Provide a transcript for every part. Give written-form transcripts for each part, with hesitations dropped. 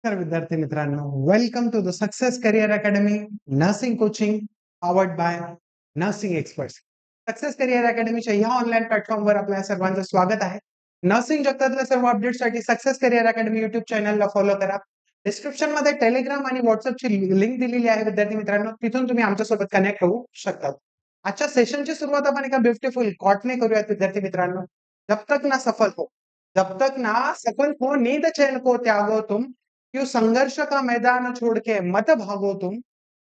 नमस्कार विद्यार्थी मित्रांनो, welcome to the success career academy nursing coaching powered by nursing experts. Success career अकॅडमीच्या या ऑनलाईन प्लॅटफॉर्मवर आपल्या सर्वांचं स्वागत आहे. नर्सिंग जगतातल्या सर्व अपडेट्ससाठी सक्सेस करियर अकॅडमी युट्यूब चॅनलला फॉलो करा. डिस्क्रिप्शन मध्ये टेलिग्राम आणि व्हॉट्सअपची लिंक दिलेली आहे विद्यार्थी मित्रांनो, तिथून तुम्ही आमच्यासोबत कनेक्ट होऊ शकतात. आजच्या सेशनची सुरुवात आपण एका ब्युटिफुल कॉटने करूयात विद्यार्थी मित्रांनो. जब तक ना सफल हो, जब तक ना सफल हो नींद चैन को त्यागो तुम, क्यों संघर्ष का मैदान छोड़ के मत भागो तुम.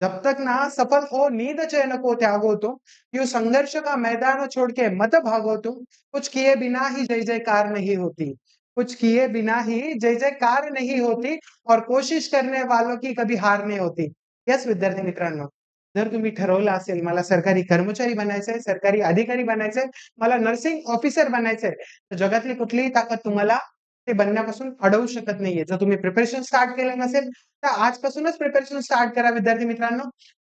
जब तक ना सफल हो नींद चैन को त्यागो तुम, क्यों संघर्ष का मैदान छोड़ के मत भागो तुम. कुछ किए बिना ही जय जयकार नहीं होती, कुछ किए बिना ही जय जयकार नहीं होती, और कोशिश करने वालों की कभी हार नहीं होती. यस विद्यार्थी मित्रांनो, जर तुम्ही ठरवलं असेल मला सरकारी कर्मचारी बनायचंय, सरकारी अधिकारी बनायचंय, मला नर्सिंग ऑफिसर बनायचंय, तर जगातली कुठलीही ताकद तुम्हाला ते बनण्यापासून अडवू शकत नाहीये. जर तुम्ही प्रिपरेशन स्टार्ट केलं नसेल, तर आजपासूनच प्रिपरेशन स्टार्ट करा विद्यार्थी मित्रांनो.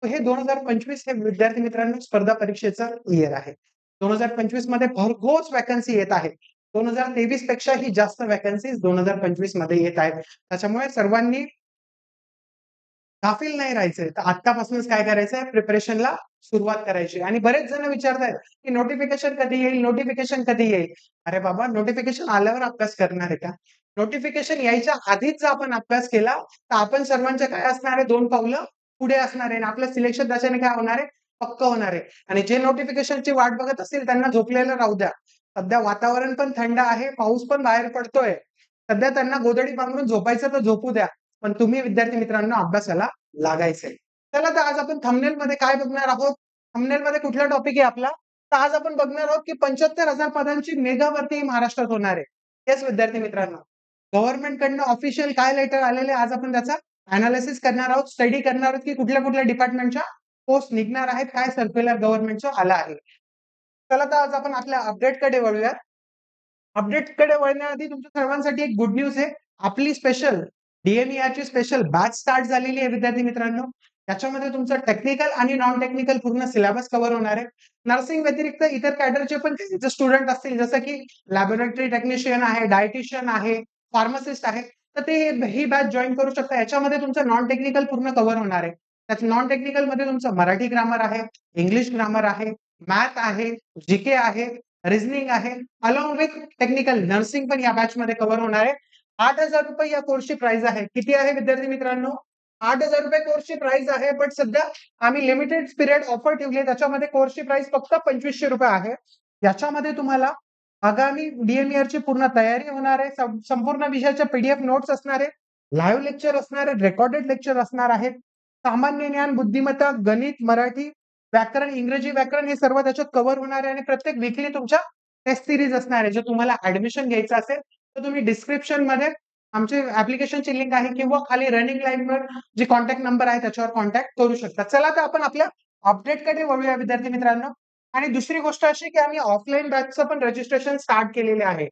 हे 2025 हे विद्यार्थी मित्रांनो स्पर्धा परीक्षेचं इयर आहे. 2025 मध्ये भरघोस वॅकन्सी येत आहेत. 2023 पेक्षाही जास्त वॅकन्सीज 2025 मध्ये येत आहेत. त्याच्यामुळे सर्वांनी गाफील नाही राहायचंय. तर आत्तापासूनच काय करायचंय, प्रिपरेशनला सुरुवात करायची. आणि बरेच जण विचारतायत, की नोटिफिकेशन कधी येईल, नोटिफिकेशन कधी येईल? अरे बाबा, नोटिफिकेशन आल्यावर अभ्यास करणार आहे का? नोटिफिकेशन यायच्या आधीच जर आपण अभ्यास केला, तर आपण सर्वांच्या काय असणार आहे, 2 पावलं पुढे असणार आहे आणि आपलं सिलेक्शन त्याच्याने काय होणार आहे, पक्कं होणार आहे. आणि जे नोटिफिकेशनची वाट बघत असतील त्यांना झोपलेलं राहू द्या. सध्या वातावरण पण थंड आहे, पाऊस पण बाहेर पडतोय. सध्या त्यांना गोधडी पांघरून झोपायचं तर झोपू द्या. पण तुम्ही विद्यार्थी मित्रांनो अभ्यासाला लागायचंय. चला तर आज आपण थंबनेलमध्ये काय बघणार आहोत? थंबनेलमध्ये कुठला टॉपिक आहे आपला? तर आज आपण बघणार आहोत की 75,000 पदांची मेगा भरती महाराष्ट्रात होणार आहे. येस विद्यार्थी मित्रांनो. गव्हर्नमेंट कडनं ऑफिशियल काय लेटर आलेले आज आपण त्याचा एनालिसिस करणार आहोत, स्टडी करणार आहोत की कुठल्या-कुठल्या डिपार्टमेंटच्या पोस्ट निघणार आहेत, काय सर्क्युलर गव्हर्नमेंटचा आला आहे. चला तर आज आपण आपल्या अपडेटकडे वळूयात. अपडेटकडे वळण्याआधी तुमच्या सर्वांसाठी एक गुड न्यूज आहे. आपली स्पेशल ची स्पेशल बॅच स्टार्ट झालेली आहे विद्यार्थी मित्रांनो. त्याच्यामध्ये तुमचं टेक्निकल आणि नॉन टेक्निकल पूर्ण सिलेबस कव्हर होणार आहे. नर्सिंग व्यतिरिक्त इतर कॅडरचे पण जे स्टुडंट असतील, जसं की लॅबोरेटरी टेक्निशियन आहे, डायटिशियन आहे, फार्मासिस्ट आहे, तर ते ही बॅच जॉइन करू शकता. याच्यामध्ये तुमचं नॉन टेक्निकल पूर्ण कव्हर होणार आहे. त्यात नॉन टेक्निकल मध्ये तुमचं मराठी ग्रामर आहे, इंग्लिश ग्रामर आहे, मॅथ आहे, जीके आहे, रिझनिंग आहे, अलॉंग विथ टेक्निकल नर्सिंग पण या बॅच मध्ये कव्हर होणार आहे. 8,000 रुपये या कोर्सची प्राइस आहे. किती आहे विद्यार्थी मित्रांनो? 8,000 रुपये कोर्सची प्राइस आहे. बट सध्या आम्ही लिमिटेड पिरियड ऑफर ठेवली आहे. त्याच्यामध्ये कोर्सची प्राइस फक्त 2,500 रुपये आहे. याच्यामध्ये तुम्हाला आगामी ची पूर्ण तयारी होणार आहे. संपूर्ण विषयाच्या पीडीएफ नोट्स असणार आहे. लाईव्ह लेक्चर असणार आहे. रेकॉर्डेड लेक्चर असणार आहेत. सामान्य ज्ञान, बुद्धिमत्ता, गणित, मराठी, व्याकरण, इंग्रजी व्याकरण हे सर्व त्याच्यात कव्हर होणार आहे आणि प्रत्येक वीकली तुमच्या टेस्ट सिरीज असणार आहे. जर तुम्हाला ऍडमिशन घ्यायचं असेल तर तुम्ही डिस्क्रिप्शन मध्ये आमची ऍप्लिकेशनची लिंक आहे किंवा खाली रनिंग लाईनवर जे कॉन्टॅक्ट नंबर आहे त्याच्यावर कॉन्टॅक्ट करू शकता. चला तर आपण आपल्या अपडेटकडे वळूया विद्यार्थी मित्रांनो. आणि दुसरी गोष्ट अशी की आम्ही ऑफलाईन बॅचचं पण रजिस्ट्रेशन स्टार्ट केलेले आहे.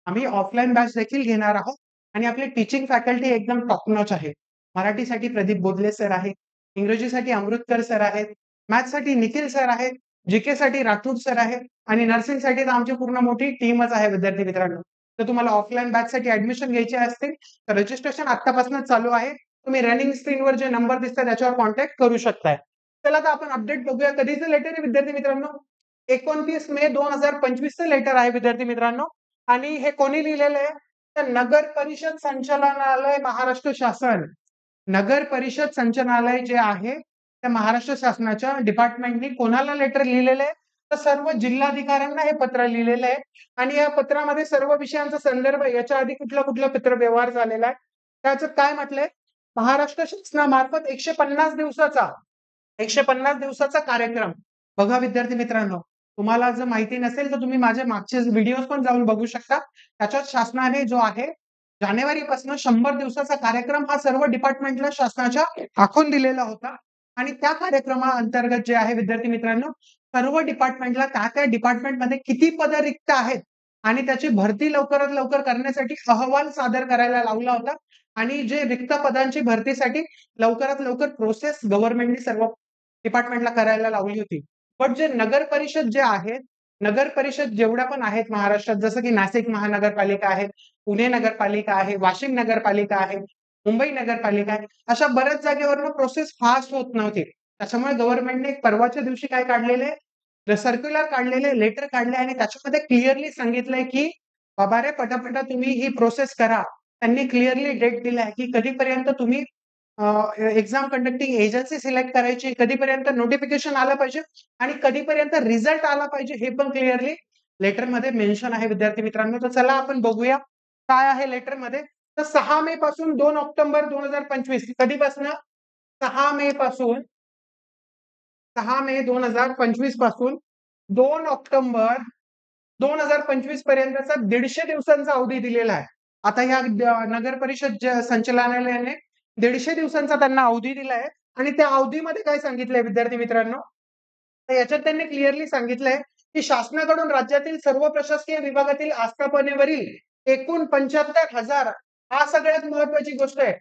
आम्ही ऑफलाईन बॅच देखील घेणार आहोत आणि आपली टीचिंग फॅकल्टी एकदम टॉप नॉच आहे. मराठीसाठी प्रदीप बोधले सर आहेत, इंग्रजीसाठी अमृतकर सर आहेत, मॅथ्ससाठी निखिल सर आहेत, जीके साठी राठोड सर आहेत आणि नर्सिंगसाठी तर आमची पूर्ण मोठी टीमच आहे विद्यार्थी मित्रांनो. तर तुम्हाला ऑफलाईन बॅचसाठी ऍडमिशन घ्यायचे असतील तर रजिस्ट्रेशन आत्तापासूनच चालू आहे. तुम्ही रनिंग स्क्रीनवर जे नंबर दिसतात त्याच्यावर कॉन्टॅक्ट करू शकताय. चला तर आपण अपडेट बघूया. कधीचं लेटर आहे विद्यार्थी मित्रांनो? 29 मे 2025 चं लेटर आहे विद्यार्थी मित्रांनो. आणि हे कोणी लिहिलेलं आहे? तर नगर परिषद संचालनालय महाराष्ट्र शासन. नगर परिषद संचालनालय जे आहे त्या महाराष्ट्र शासनाच्या डिपार्टमेंटनी कोणाला लेटर लिहिलेलं आहे? तर सर्व जिल्हाधिकाऱ्यांना हे पत्र लिहिलेलं आहे. आणि या पत्रामध्ये सर्व विषयांचा संदर्भ, याच्या आधी कुठला पत्रव्यवहार झालेला आहे त्याचं काय म्हटलंय? महाराष्ट्र शासनामार्फत 150 दिवसाचा कार्यक्रम. बघा विद्यार्थी मित्रांनो, तुम्हाला जर माहिती नसेल तर तुम्ही माझे मागचे व्हिडिओज पण जाऊन बघू शकता. त्याच्यात शासनाने जो आहे जानेवारीपासून 100 दिवसाचा कार्यक्रम हा सर्व डिपार्टमेंटला शासनाच्या आखून दिलेला होता. आणि त्या कार्यक्रमाअंतर्गत जे आहे विद्यार्थी मित्रांनो, सर्व डिपार्टमेंटला त्या डिपार्टमेंटमध्ये किती पदं रिक्त आहेत आणि त्याची भरती लवकरात लवकर करण्यासाठी अहवाल सादर करायला लावला होता. आणि जे रिक्त पदांची भरतीसाठी लवकरात लवकर प्रोसेस गव्हर्नमेंटने सर्व डिपार्टमेंटला करायला लावली होती. पण जे नगर परिषद जे आहेत, नगर परिषद जेवढ्या पण आहेत महाराष्ट्रात, जसं की नाशिक महानगरपालिका आहे, पुणे नगरपालिका आहे, वाशिम नगरपालिका आहे, मुंबई नगरपालिका आहे. अशा बऱ्याच जागेवरनं प्रोसेस फास्ट होत नव्हती. त्याच्यामुळे गव्हर्नमेंटने एक परवाच्या दिवशी काय काढलेले सर्क्युलर काढलेले, लेटर काढले आणि त्याच्यामध्ये क्लिअरली सांगितलंय, की बाबा रे पटापटा तुम्ही ही प्रोसेस करा. त्यांनी क्लिअरली डेट दिलाय, की कधीपर्यंत तुम्ही एक्झाम कंडक्टिंग एजन्सी सिलेक्ट करायची, कधीपर्यंत नोटिफिकेशन आलं पाहिजे आणि कधीपर्यंत रिझल्ट आला पाहिजे हे पण क्लिअरली लेटरमध्ये मेन्शन आहे विद्यार्थी मित्रांनो. तर चला आपण बघूया काय आहे लेटरमध्ये. तर 6 मे पासून 2 ऑक्टोबर 2025 कधीपासून 6 मे पासून 6 मे 2025 पासून 2 ऑक्टोबर 2025 पर्यंतचा 150 दिवसांचा अवधी दिलेला आहे. आता ह्या नगर परिषद संचालनालयाने 150 दिवसांचा त्यांना अवधी दिला आहे आणि त्या अवधीमध्ये काय सांगितलंय विद्यार्थी मित्रांनो, तर याच्यात त्यांनी क्लिअरली सांगितलंय, की शासनाकडून राज्यातील सर्व प्रशासकीय विभागातील आस्थापनेवरील एकूण 75,000 हा सगळ्यात महत्वाची गोष्ट आहे.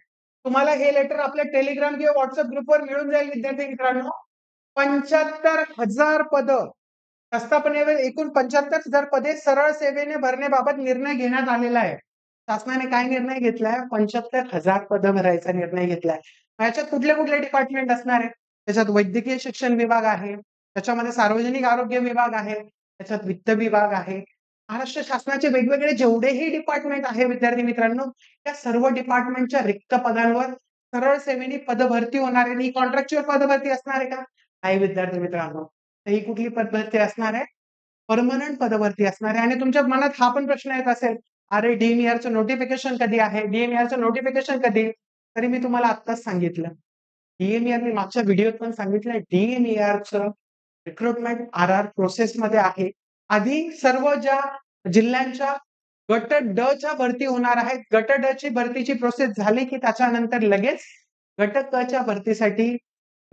तुम्हाला हे लेटर आपल्या टेलिग्राम किंवा व्हॉट्सअप ग्रुपवर मिळून जाईल विद्यार्थी मित्रांनो. 75,000 पदं आस्थापनेवर एकूण 75,000 पदे सरळ सेवेने भरण्याबाबत निर्णय घेण्यात आलेला आहे. शासनाने काय निर्णय घेतलाय? 75,000 पदं भरायचा निर्णय घेतलाय. याच्यात कुठले कुठले डिपार्टमेंट असणार आहे? त्याच्यात वैद्यकीय शिक्षण विभाग आहे, त्याच्यामध्ये सार्वजनिक आरोग्य विभाग आहे, त्याच्यात वित्त विभाग आहे. महाराष्ट्र शासनाचे वेगवेगळे जेवढेही डिपार्टमेंट आहे विद्यार्थी मित्रांनो, त्या सर्व डिपार्टमेंटच्या रिक्त पदांवर सरळ सेवेने पदभरती होणार आहे. ही कॉन्ट्रॅक्च्युअल पदभरती असणार आहे का? नाही विद्यार्थी मित्रांनो. तर ही कुठली पदभरती असणार आहे? पर्मनंट पदभरती असणार आहे आणि तुमच्या मनात हा पण प्रश्न येत असेल, "अरे डी-एम-ई-आरचं नोटिफिकेशन कधी आहे? डी-एम-ई-आरचं नोटिफिकेशन कधी?" तरी मी तुम्हाला आत्ताच सांगितलं. डी-एम-ई-आर मी मागच्या व्हिडिओत पण सांगितलंय, डी-एम-ई-आरचं रिक्रुटमेंट आर-आर प्रोसेसमध्ये आहे. आधी सर्व ज्या जिल्ह्यांच्या गट ड च्या भरती होणार आहेत. गट ड ची भरतीची प्रोसेस झाली, की त्याच्यानंतर लगेच गट क च्या भरतीसाठी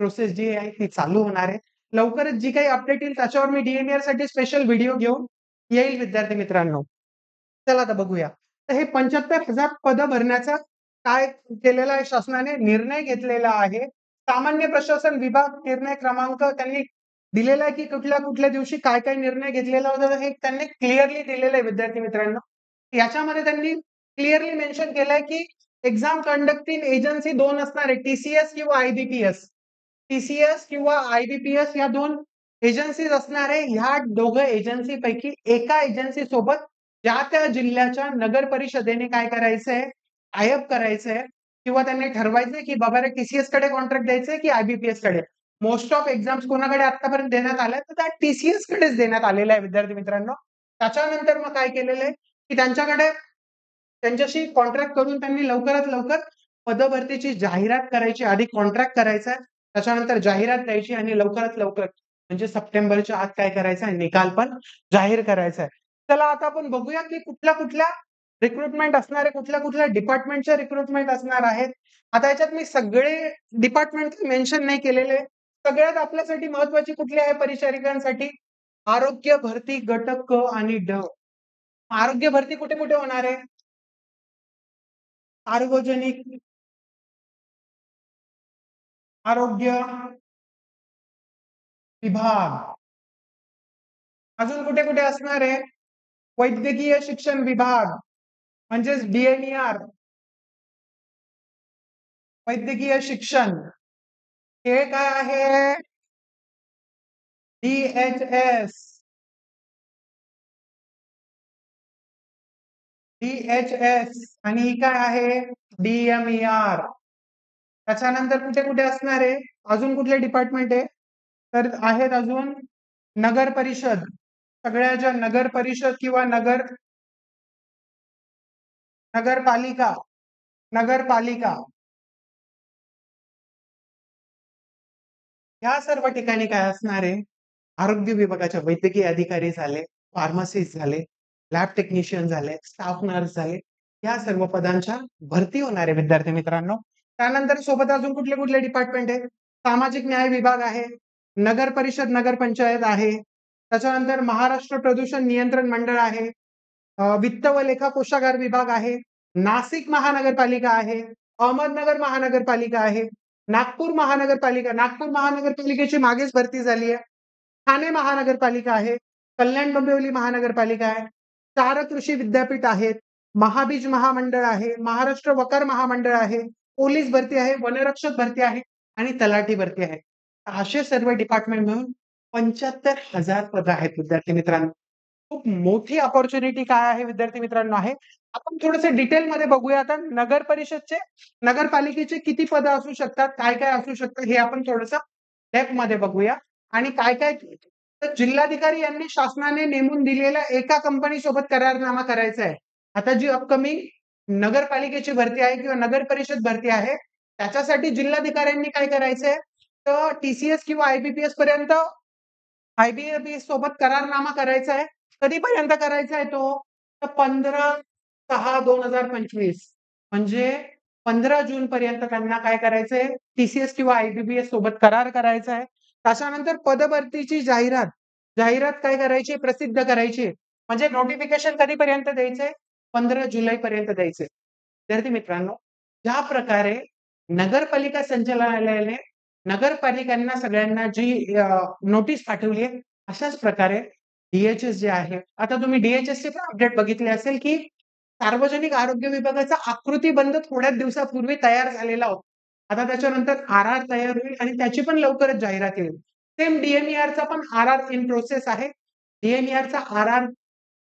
प्रोसेस जी आहे ती चालू होणार आहे. लवकरच जी काही अपडेट येईल त्याच्यावर मी डी-एम-ई-आर साठी स्पेशल व्हिडिओ घेऊन येईल विद्यार्थी मित्रांनो. चला आता बघूया. तर हे 75,000 पदं भरण्याचा काय केलेला आहे शासनाने निर्णय घेतलेला आहे. सामान्य प्रशासन विभाग निर्णय क्रमांक त्यांनी दिलेला आहे, की कुठल्या-कुठल्या दिवशी काय-काय निर्णय घेतलेला होता हे त्यांनी क्लिअरली दिलेलं आहे विद्यार्थी मित्रांनो. याच्यामध्ये त्यांनी क्लिअरली मेन्शन केलंय, की एक्झाम कंडक्टिंग एजन्सी 2 असणार आहे. टी-सी-एस किंवा आय-बी-पी-एस. टी-सी-एस किंवा आय-बी-पी-एस या 2 एजन्सीज असणार आहे. ह्या दोघं एजन्सीपैकी एका एजन्सी सोबत ज्या त्या जिल्ह्याच्या नगर परिषदेने काय करायचंय, टाय-अप करायचंय किंवा त्यांनी ठरवायचंय, की बाबा रे टी-सी-एस कडे कॉन्ट्रॅक्ट द्यायचंय की आय-बी-पी-एस कडे. मोस्ट ऑफ एक्झाम्स कोणाकडे आतापर्यंत देण्यात आल्या, तर त्या टी-सी-एस कडेच देण्यात आलेल्या आहे विद्यार्थी मित्रांनो. त्याच्यानंतर मग काय केलेलं आहे, की त्यांच्याकडे त्यांच्याशी कॉन्ट्रॅक्ट करून त्यांनी लवकरात लवकर पदभरतीची जाहिरात करायची. आधी कॉन्ट्रॅक्ट करायचा, त्याच्यानंतर जाहिरात द्यायची आणि लवकरात लवकर म्हणजे सप्टेंबरच्या आत काय करायचं आहे, निकाल पण जाहीर करायचा आहे. चला आता आपण बघूया, की कुठल्या-कुठल्या रिक्रुटमेंट असणार आहे, कुठल्या-कुठल्या डिपार्टमेंटच्या रिक्रुटमेंट असणार आहेत. आता याच्यात मी सगळे डिपार्टमेंट मेन्शन नाही केलेले. सगळ्यात आपल्यासाठी महत्त्वाची कुठली आहे परिचारिकांसाठी? आरोग्य भरती गट क आणि ड. आरोग्य भरती कुठे-कुठे होणार आहे? सार्वजनिक आरोग्य विभाग. अजून कुठे-कुठे असणार आहे? वैद्यकीय शिक्षण विभाग म्हणजेच डी-एम-ई-आर. वैद्यकीय शिक्षण. हे काय आहे? डी-एच-एस. डी-एच-एस आणि ही काय आहे? डी-एम-ई-आर. त्याच्यानंतर कुठे-कुठे असणार आहे? अजून कुठले डिपार्टमेंट आहे? तर आहेत अजून नगर परिषद. सगळ्या ज्या नगर परिषद किंवा नगरपालिका नगरपालिका ह्या सर्व ठिकाणी काय असणार आहे? आरोग्य विभागाच्या वैद्यकीय अधिकारी झाले, फार्मसिस्ट झाले, लॅब टेक्निशियन झाले, स्टाफ नर्स झाले, या सर्व पदांच्या भरती होणार आहे विद्यार्थी मित्रांनो. त्यानंतर सोबत अजून कुठले-कुठले डिपार्टमेंट आहे? सामाजिक न्याय विभाग आहे, नगर परिषद, नगरपंचायत आहे, त्याच्यानंतर महाराष्ट्र प्रदूषण नियंत्रण मंडळ आहे, वित्त व लेखा कोषागार विभाग आहे, नाशिक महानगरपालिका आहे, अहमदनगर महानगरपालिका आहे, नागपूर महानगरपालिकेची मागेच भरती झाली आहे. ठाणे महानगरपालिका आहे, कल्याण डोंबिवली महानगरपालिका आहे, 4 कृषी विद्यापीठ आहेत, महाबीज महामंडळ आहे, महाराष्ट्र वकार महामंडळ आहे, पोलीस भरती आहे, वनरक्षक भरती आहे आणि तलाठी भरती आहे. असे सर्व डिपार्टमेंट मिळून 75,000 पदं आहेत विद्यार्थी मित्रांनो. खूप मोठी अपॉर्च्युनिटी काय आहे विद्यार्थी मित्रांनो आहे. आपण थोडंसं डिटेलमध्ये बघूया आता नगर परिषदचे, नगरपालिकेचे किती पदं असू शकतात, काय-काय असू शकतं हे आपण थोडंसं डेप्थमध्ये बघूया आणि काय-काय तर जिल्हाधिकारी यांनी शासनाने नेमून दिलेल्या एका कंपनीसोबत करारनामा करायचा आहे. आता जी अपकमिंग नगरपालिकेची भरती आहे किंवा नगर परिषद भरती आहे, त्याच्यासाठी जिल्हाधिकाऱ्यांनी काय करायचंय, तर टी-सी-एस किंवा आय-बी-पी-एस पर्यंत आय-बी-पी-एस सोबत करारनामा करायचा आहे. कधीपर्यंत करायचा आहे तो? तर 15/6/2025 म्हणजे 15 जून पर्यंत त्यांना काय करायचंय? टी-सी-एस किंवा आय-बी-पी-एस सोबत करार करायचा आहे. त्याच्यानंतर पदभरतीची जाहिरात, जाहिरात काय करायची? प्रसिद्ध करायची. म्हणजे नोटिफिकेशन कधीपर्यंत द्यायचंय? 15 जुलैपर्यंत द्यायचंय. विद्यार्थी मित्रांनो, ज्या प्रकारे नगरपालिका संचालनालयाने नगरपालिकांना सगळ्यांना जी नोटीस पाठवली आहे, अशाच प्रकारे डी-एच-एस जे आहे, आता तुम्ही डी-एच-एसचे पण अपडेट बघितले असेल, की सार्वजनिक आरोग्य विभागाचा आकृतीबंध थोड्याच दिवसापूर्वी तयार झालेला होता. आता त्याच्यानंतर आर-आर तयार होईल आणि त्याची पण लवकरच जाहिरात येईल. सेम डी-एम-ई-आरचा पण आर-आर इन प्रोसेस आहे. डी-एम-ई-आरचा आर-आर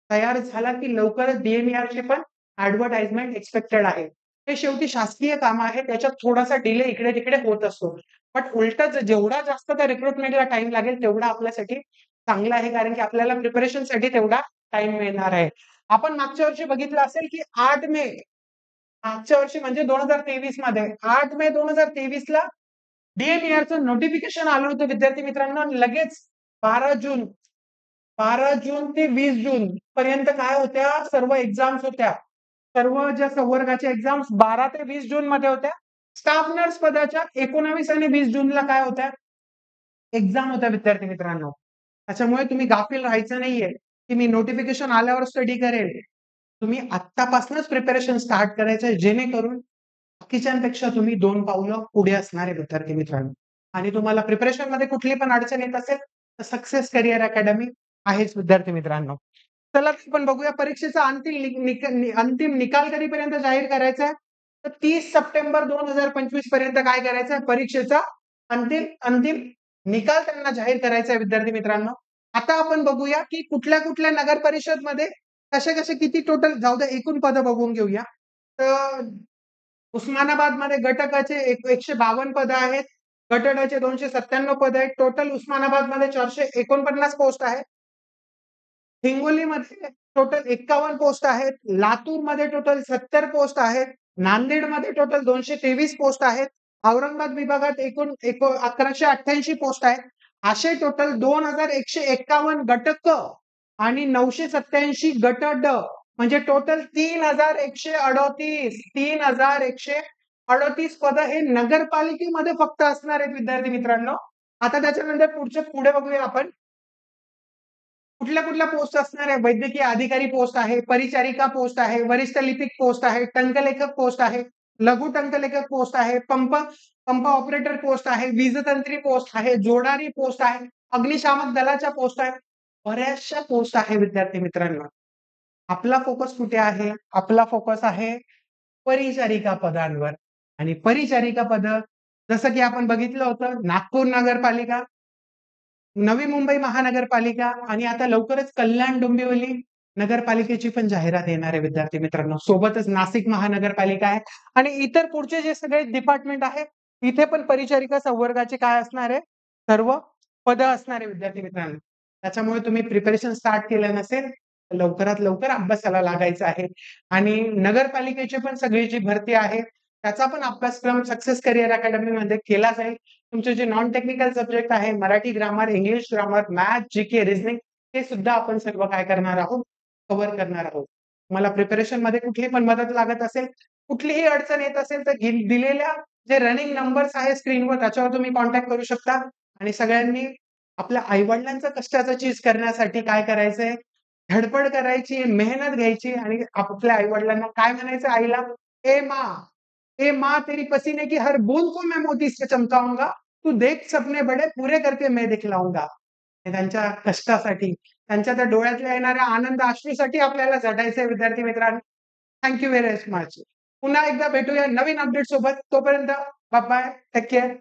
तयार झाला, की लवकरच डी-एम-ई-आरची पण ॲडव्हर्टाइजमेंट एक्स्पेक्टेड आहे. हे शेवटी शासकीय काम आहे. त्याच्यात थोडासा डिले इकडे-तिकडे होत असतो. बट उलटं जेवढा जास्त त्या रिक्रुटमेंटला टाईम लागेल, तेवढा आपल्यासाठी चांगलं आहे. कारण की आपल्याला प्रिपरेशनसाठी तेवढा टाईम मिळणार आहे. आपण मागच्या वर्षी बघितलं असेल, की 8 मे मागच्या वर्षी म्हणजे 2023 मध्ये 8 मे 2023ला डी-एम-ई-आरचं नोटिफिकेशन आलं होतं विद्यार्थी मित्रांनो. लगेच 12 जून 12 जून ते 20 जून पर्यंत काय होत्या? सर्व एक्झाम्स होत्या. सर्व ज्या संवर्गाच्या एक्झाम्स 12 ते 20 जून मध्ये होत्या. स्टाफ नर्स पदाच्या 19 आणि 20 जूनला काय होत्या? एक्झाम होत्या विद्यार्थी मित्रांनो. त्याच्यामुळे तुम्ही गाफील राहायचं नाहीये, की मी नोटिफिकेशन आल्यावर स्टडी करेल. तुम्ही आत्तापासूनच प्रिपरेशन स्टार्ट करायचंय जेणेकरून बाकीच्यांपेक्षा तुम्ही 2 पावलं पुढे असणार आहे विद्यार्थी मित्रांनो. आणि तुम्हाला प्रिपरेशनमध्ये कुठली पण अडचण येत असेल, तर सक्सेस करियर अकॅडमी आहेच विद्यार्थी मित्रांनो. चला आपण बघूया परीक्षेचा अंतिम निकाल कधीपर्यंत जाहीर करायचा आहे? तर 30 सप्टेंबर 2025 पर्यंत काय करायचं आहे? परीक्षेचा अंतिम अंतिम निकाल त्यांना जाहीर करायचा आहे विद्यार्थी मित्रांनो. आता आपण बघूया, की कुठल्या-कुठल्या नगर परिषदमध्ये कसे-कसे किती टोटल जाऊ द्या एकूण पदं बघून घेऊया. तर उस्मानाबादमध्ये गट क चे 152 पदं आहेत. गट ड चे 297 पदं आहेत. टोटल उस्मानाबादमध्ये 449 पोस्ट आहेत. हिंगोलीमध्ये टोटल 51 पोस्ट आहेत. लातूरमध्ये टोटल 70 पोस्ट आहेत. नांदेडमध्ये टोटल 223 पोस्ट आहेत. औरंगाबाद विभागात एकूण 1188 पोस्ट आहेत. असे टोटल 2151 गट क आणि 987 गट ड म्हणजे टोटल 3138 पदं हे नगरपालिकेमध्ये फक्त असणार आहेत विद्यार्थी मित्रांनो. आता त्याच्यानंतर पुढे बघूया आपण. कुठल्या-कुठल्या पोस्ट असणार आहे? वैद्यकीय अधिकारी पोस्ट आहे, परिचारिका पोस्ट आहे, वरिष्ठ लिपिक पोस्ट आहे, टंकलेखक पोस्ट आहे, लघु टंकलेखक पोस्ट आहे, पंप पंप ऑपरेटर पोस्ट आहे, वीजतंत्री पोस्ट आहे, जोडारी पोस्ट आहे, अग्निशामक दलाच्या पोस्ट आहेत. बऱ्याचशा पोस्ट आहे विद्यार्थी मित्रांनो. आपला फोकस कुठे आहे? आपला फोकस आहे परिचारिका पदांवर आणि परिचारिका पद जसं की आपण बघितलं होतं नागपूर नगरपालिका, नवी मुंबई महानगरपालिका आणि आता लवकरच कल्याण डोंबिवली नगरपालिकेची पण जाहिरात येणार आहे विद्यार्थी मित्रांनो. सोबतच नाशिक महानगरपालिका आहे आणि इतर पुढचे जे सगळे डिपार्टमेंट आहे, इथे पण परिचारिका संवर्गाचे काय असणार आहे? सर्व पदं असणार आहे विद्यार्थी मित्रांनो. त्याच्यामुळे तुम्ही प्रिपरेशन स्टार्ट केलं नसेल, तर लवकरात लवकर अभ्यासाला लागायचं आहे आणि नगरपालिकेची पण सगळी जी भरती आहे, त्याचा पण अभ्यासक्रम सक्सेस करियर अकॅडमीमध्ये केला जाईल. तुमचे जे नॉन टेक्निकल सब्जेक्ट आहे, Marathi grammar, English grammar, math, GK, reasoning हे सुद्धा आपण सर्व काय करणार आहोत? कव्हर करणार आहोत. मला प्रिपरेशनमध्ये कुठली पण मदत लागत असेल, कुठलीही अडचण येत असेल, तर दिलेल्या जे रनिंग नंबर्स आहे स्क्रीनवर त्याच्यावर तुम्ही कॉन्टॅक्ट करू शकता आणि सगळ्यांनी आपल्या आई-वडिलांचं कष्टाचं चीज करण्यासाठी काय करायचंय? धडपड करायची, मेहनत घ्यायची आणि आपल्या आई-वडिलांना काय म्हणायचं आईला? "ए माँ, ए माँ तेरी पसीने की हर बूंद को मैं मोती से चमकाऊंगा. तू देख सपने बडे पुरे करके मैं दिखलाऊंगा." हे त्यांच्या कष्टासाठी, त्यांच्या त्या डोळ्यातल्या येणाऱ्या आनंद अश्रूसाठी आपल्याला झटायचंय विद्यार्थी मित्रांनो. Thank you very much. पुन्हा एकदा भेटूया नवीन अपडेट सोबत. तोपर्यंत बाय बाय. Take care.